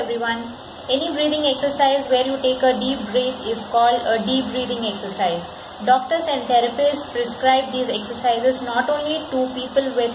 everyone. Any breathing exercise where you take a deep breath is called a deep breathing exercise. Doctors and therapists prescribe these exercises not only to people with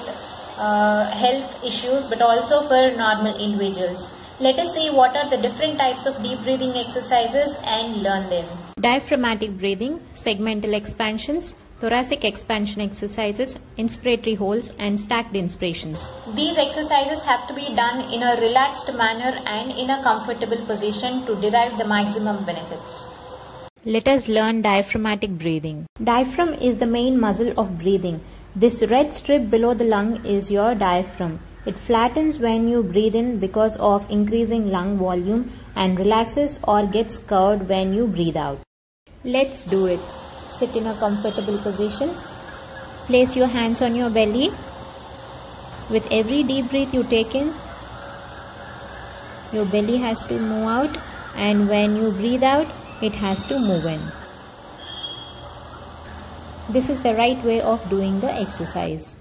health issues but also for normal individuals. Let us see what are the different types of deep breathing exercises and learn them. Diaphragmatic breathing, segmental expansions, thoracic expansion exercises, inspiratory holds and stacked inspirations. These exercises have to be done in a relaxed manner and in a comfortable position to derive the maximum benefits. Let us learn diaphragmatic breathing. Diaphragm is the main muscle of breathing. This red strip below the lung is your diaphragm. It flattens when you breathe in because of increasing lung volume and relaxes or gets curved when you breathe out. Let's do it. Sit in a comfortable position. Place your hands on your belly. With every deep breath you take in, your belly has to move out, and when you breathe out, it has to move in. This is the right way of doing the exercise.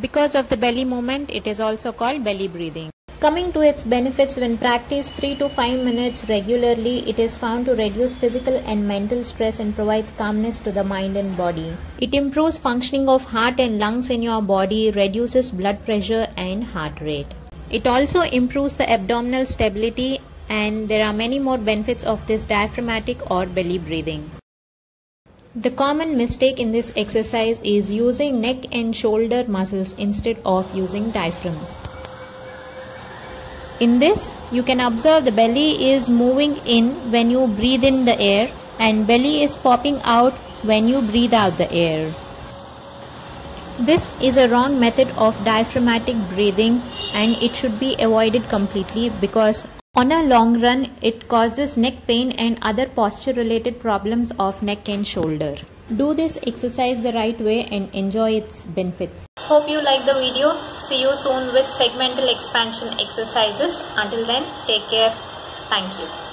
Because of the belly movement, it is also called belly breathing. Coming to its benefits, when practiced 3 to 5 minutes regularly, it is found to reduce physical and mental stress and provides calmness to the mind and body. It improves functioning of heart and lungs in your body, reduces blood pressure and heart rate. It also improves the abdominal stability, and there are many more benefits of this diaphragmatic or belly breathing. The common mistake in this exercise is using neck and shoulder muscles instead of using diaphragm. In this, you can observe the belly is moving in when you breathe in the air and belly is popping out when you breathe out the air. This is a wrong method of diaphragmatic breathing and it should be avoided completely because on a long run it causes neck pain and other posture related problems of neck and shoulder. Do this exercise the right way and enjoy its benefits. Hope you like the video. See you soon with segmental expansion exercises. Until then, take care. Thank you.